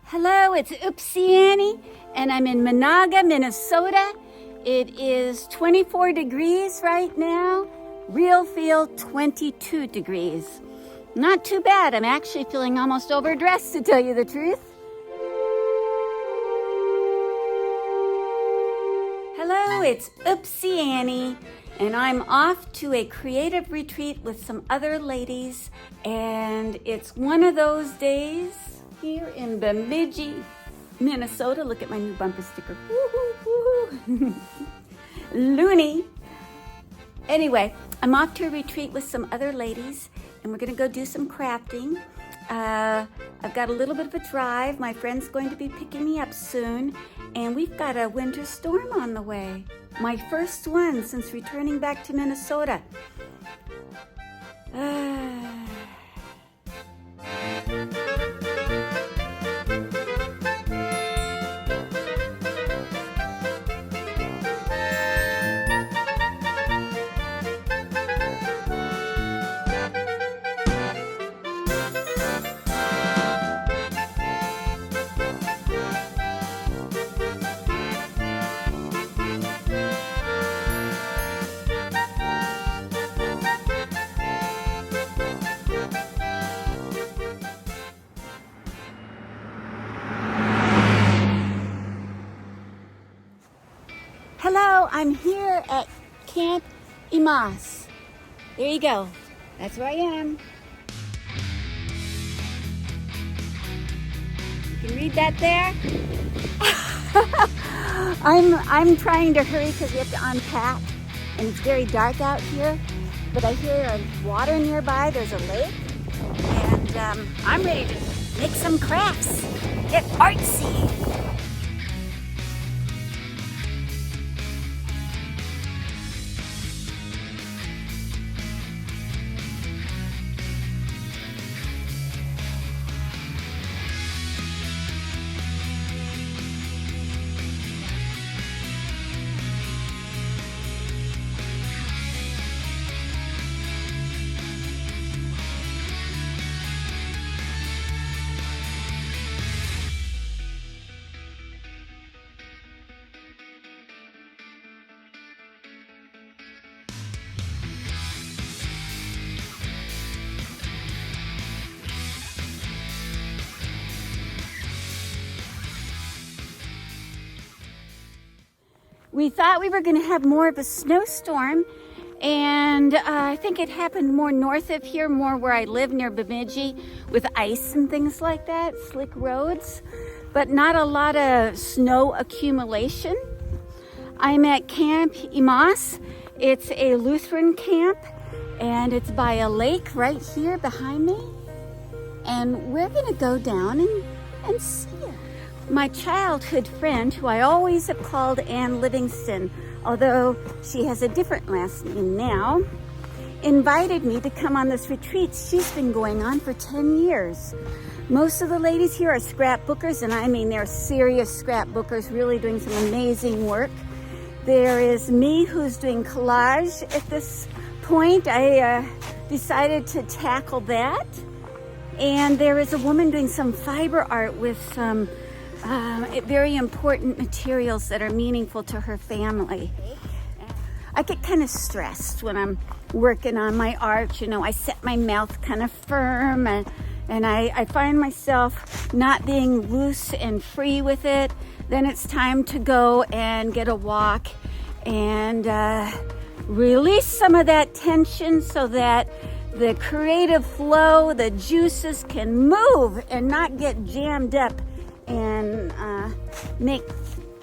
Hello, it's Oopsy and I'm in Menahga, Minnesota. It is 24 degrees right now. Real feel 22 degrees. Not too bad. I'm actually feeling almost overdressed, to tell you the truth. Hello, it's Oopsy and I'm off to a creative retreat with some other ladies, and it's one of those days here in Bemidji, Minnesota. Look at my new bumper sticker. Woo-hoo, woo-hoo. Loony. Anyway, I'm off to a retreat with some other ladies, and we're going to go do some crafting. I've got a little bit of a drive. My friend's going to be picking me up soon, and we've got a winter storm on the way. My first one since returning back to Minnesota. Hello, I'm here at Camp Emmaus. There you go. That's where I am. You can read that there. I'm trying to hurry because we have to unpack, and it's very dark out here. But I hear water nearby. There's a lake, and I'm ready to make some crafts. Get artsy. We thought we were going to have more of a snowstorm, and I think it happened more north of here, more where I live near Bemidji, with ice and things like that, slick roads, but not a lot of snow accumulation. I'm at Camp Emmaus. It's a Lutheran camp, and it's by a lake right here behind me, and we're going to go down and see it. My childhood friend, who I always have called Ann Livingston, although she has a different last name now, invited me to come on this retreat she's been going on for 10 years. Most of the ladies here are scrapbookers, and I mean they're serious scrapbookers, really doing some amazing work. There is me who's doing collage at this point. I decided to tackle that. And there is a woman doing some fiber art with some very important materials that are meaningful to her family. I get kind of stressed when I'm working on my art. You know, I set my mouth kind of firm, and I find myself not being loose and free with it. Then it's time to go and get a walk and release some of that tension so that the creative flow, the juices can move and not get jammed up and make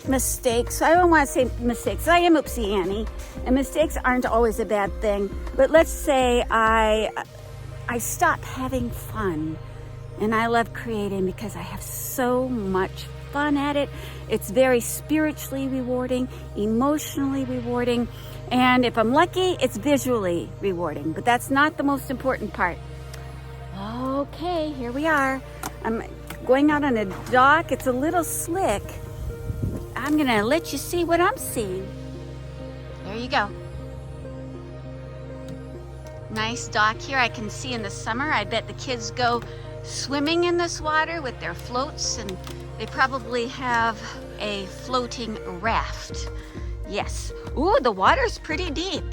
mistakes. I don't want to say mistakes. I am Oopsy, and mistakes aren't always a bad thing. But let's say I stop having fun, and I love creating because I have so much fun at it. It's very spiritually rewarding, emotionally rewarding, and if I'm lucky, it's visually rewarding. But that's not the most important part. Okay, here we are. I'm going out on a dock. It's a little slick. I'm gonna let you see what I'm seeing. There you go. Nice dock here. I can see in the summer. I bet the kids go swimming in this water with their floats, and they probably have a floating raft. Yes. Ooh, the water's pretty deep.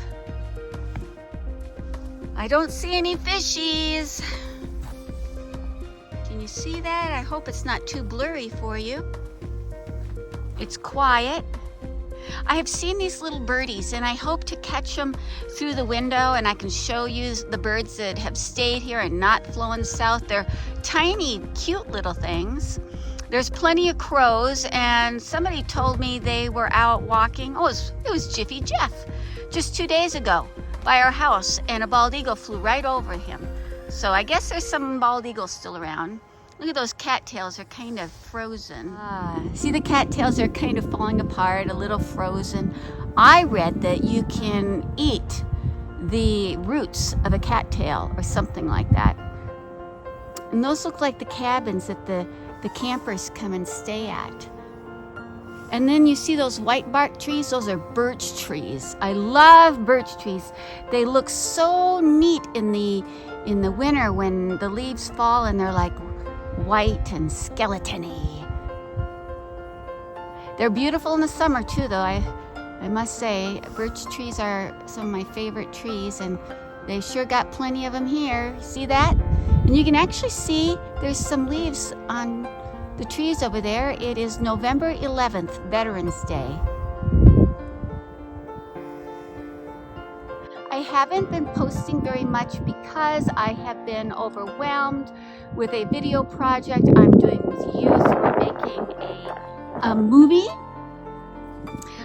I don't see any fishies. Can you see that? I hope it's not too blurry for you. It's quiet. I have seen these little birdies, and I hope to catch them through the window, and I can show you the birds that have stayed here and not flown south. They're tiny, cute little things. There's plenty of crows, and somebody told me they were out walking. Oh, it was Jiffy Jeff just 2 days ago by our house, and a bald eagle flew right over him. So I guess there's some bald eagles still around. Look at those cattails, they're kind of frozen. See, the cattails are kind of falling apart, a little frozen. I read that you can eat the roots of a cattail or something like that. And those look like the cabins that the campers come and stay at. And then you see those white bark trees, those are birch trees. I love birch trees. They look so neat in the winter when the leaves fall and they're like white and skeleton-y. They're beautiful in the summer too, though. I must say, birch trees are some of my favorite trees, and they sure got plenty of them here. See that? And you can actually see there's some leaves on the trees over there. It is November 11th, Veterans Day. I haven't been posting very much because I have been overwhelmed with a video project I'm doing with youth. We're making a movie,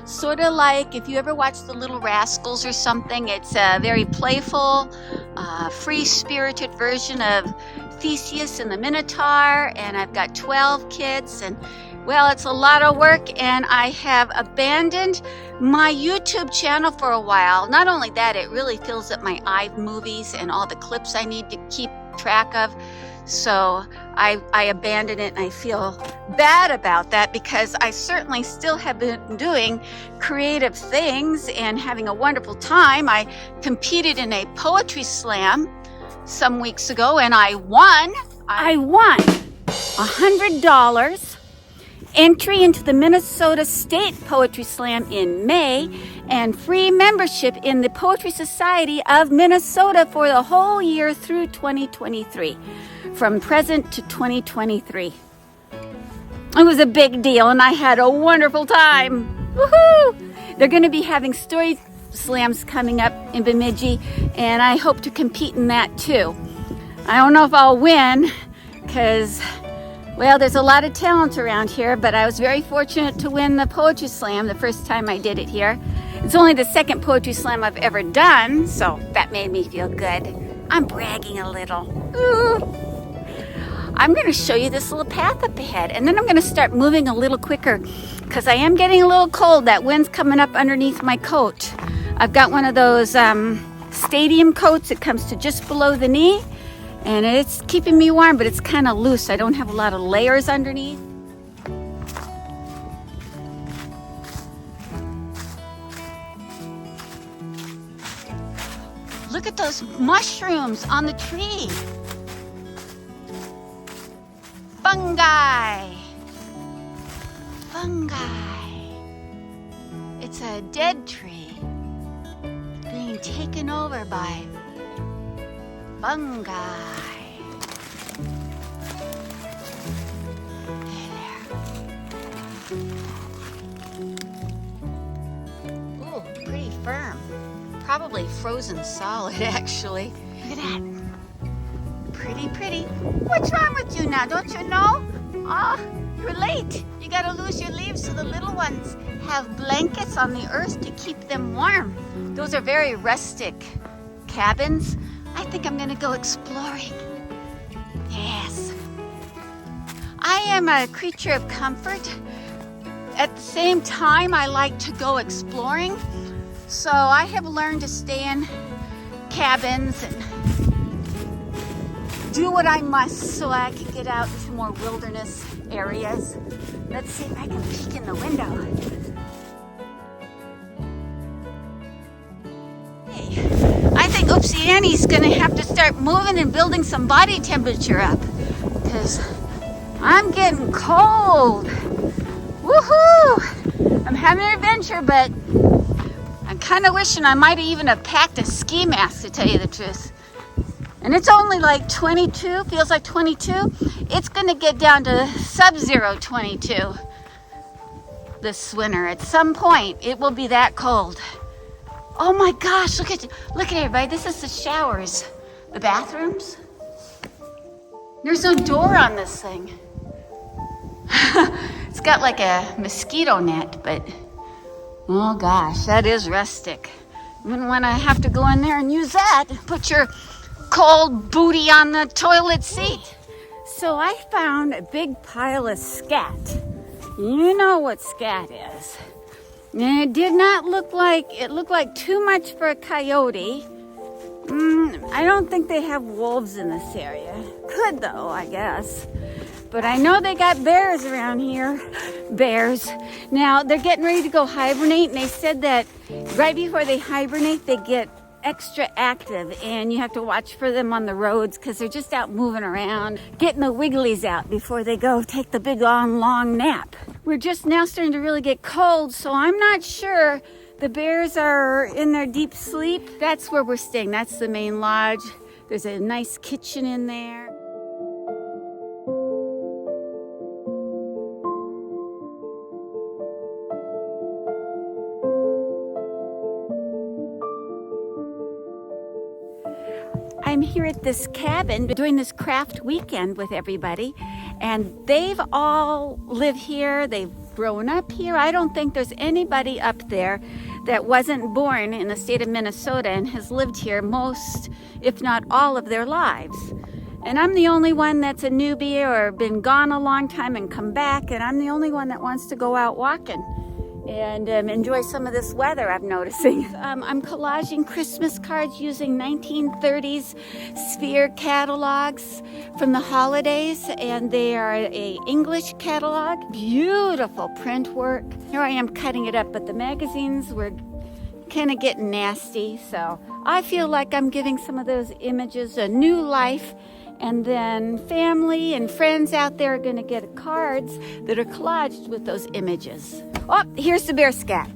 sort of like if you ever watch The Little Rascals or something. It's a very playful, free-spirited version of Theseus and the Minotaur, and I've got 12 kids, and well, it's a lot of work, and I have abandoned my YouTube channel for a while. Not only that, it really fills up my iMovies and all the clips I need to keep track of. So I abandoned it, and I feel bad about that because I certainly still have been doing creative things and having a wonderful time. I competed in a poetry slam some weeks ago, and I won. I won $100. Entry into the Minnesota State Poetry Slam in May, and free membership in the Poetry Society of Minnesota for the whole year through 2023, from present to 2023. It was a big deal, and I had a wonderful time. Woohoo! They're going to be having story slams coming up in Bemidji, and I hope to compete in that too. I don't know if I'll win, because well, there's a lot of talent around here, but I was very fortunate to win the Poetry Slam the first time I did it here. It's only the second Poetry Slam I've ever done, so that made me feel good. I'm bragging a little. Ooh. I'm going to show you this little path up ahead, and then I'm going to start moving a little quicker because I am getting a little cold. That wind's coming up underneath my coat. I've got one of those stadium coats that comes to just below the knee. And it's keeping me warm, but it's kind of loose. I don't have a lot of layers underneath. Look at those mushrooms on the tree. Fungi. Fungi. It's a dead tree being taken over by fungi. Ooh, pretty firm. Probably frozen solid, actually. Look at that. Pretty. What's wrong with you now? Don't you know? Ah, you're late. You gotta lose your leaves so the little ones have blankets on the earth to keep them warm. Those are very rustic cabins. I think I'm gonna go exploring. Yes. I am a creature of comfort. At the same time, I like to go exploring. So I have learned to stay in cabins and do what I must so I can get out into more wilderness areas. Let's see if I can peek in the window. I think Oopsy Annie's gonna have to start moving and building some body temperature up. guys. I'm getting cold. Woohoo! I'm having an adventure, but I'm kind of wishing I might even have packed a ski mask, to tell you the truth. And it's only like 22, feels like 22. It's gonna get down to sub-zero 22 this winter. At some point, it will be that cold. Oh my gosh, look at everybody. This is the showers, the bathrooms. There's no door on this thing. It's got like a mosquito net, but oh gosh, that is rustic. You wouldn't want to have to go in there and use that. Put your cold booty on the toilet seat. So I found a big pile of scat. You know what scat is. And it did not look like, it looked like too much for a coyote. I don't think they have wolves in this area. Could though, I guess. But I know they got bears around here. Bears. Now, they're getting ready to go hibernate, and they said that right before they hibernate, they get extra active, and you have to watch for them on the roads because they're just out moving around, getting the wigglies out before they go take the big long nap. We're just now starting to really get cold, so I'm not sure the bears are in their deep sleep. That's where we're staying. That's the main lodge. There's a nice kitchen in there. I'm here at this cabin doing this craft weekend with everybody, and they've all lived here. They've grown up here. I don't think there's anybody up there that wasn't born in the state of Minnesota and has lived here most, if not all, of their lives. And I'm the only one that's a newbie or been gone a long time and come back, and I'm the only one that wants to go out walking and enjoy some of this weather, I'm noticing. I'm collaging Christmas cards using 1930s sphere catalogs from the holidays, and they are a English catalog. Beautiful print work. Here I am cutting it up, but the magazines were kind of getting nasty, so I feel like I'm giving some of those images a new life. And then family and friends out there are going to get cards that are collaged with those images. Oh, here's the bear scat.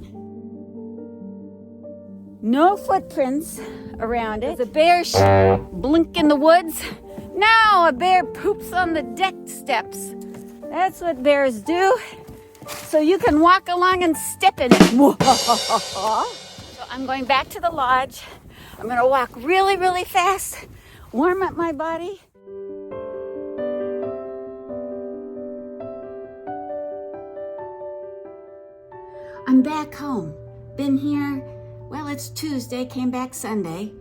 No footprints around it. The bear blink in the woods. No, a bear poops on the deck steps. That's what bears do. So you can walk along and step in it. So I'm going back to the lodge. I'm going to walk really, really fast, warm up my body. I'm back home. Been here, well, it's Tuesday, came back Sunday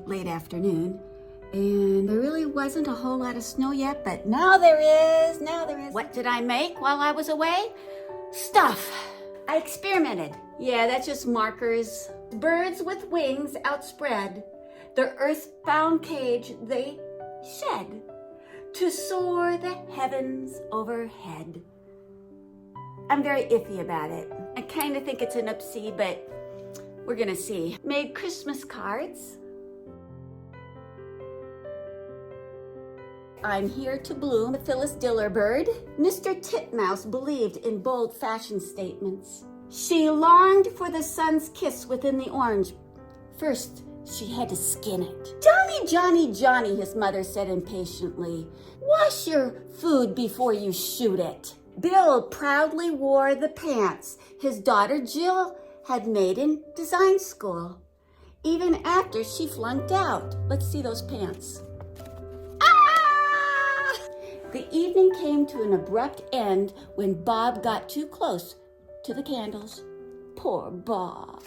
late afternoon, and there really wasn't a whole lot of snow yet, but now there is. What did I make while I was away? Stuff. I experimented. Yeah, that's just markers. Birds with wings outspread, their earthbound cage they shed to soar the heavens overhead. I'm very iffy about it. I kind of think it's an Oopsy, but we're gonna see. Made Christmas cards. I'm here to bloom, Phyllis Dillerbird. Mr. Titmouse believed in bold fashion statements. She longed for the sun's kiss within the orange. First, she had to skin it. Johnny, Johnny, Johnny, his mother said impatiently. Wash your food before you shoot it. Bill proudly wore the pants his daughter Jill had made in design school, even after she flunked out. Let's see those pants. Ah! The evening came to an abrupt end when Bob got too close to the candles. Poor Bob.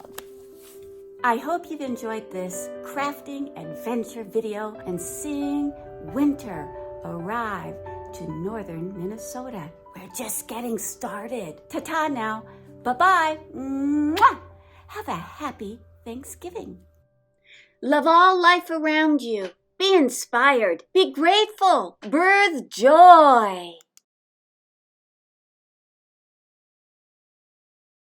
I hope you've enjoyed this crafting adventure video and seeing winter arrive to northern Minnesota. We're just getting started. Ta-ta now. Bye-bye. Mwah! Have a happy Thanksgiving. Love all life around you. Be inspired. Be grateful. Birth joy.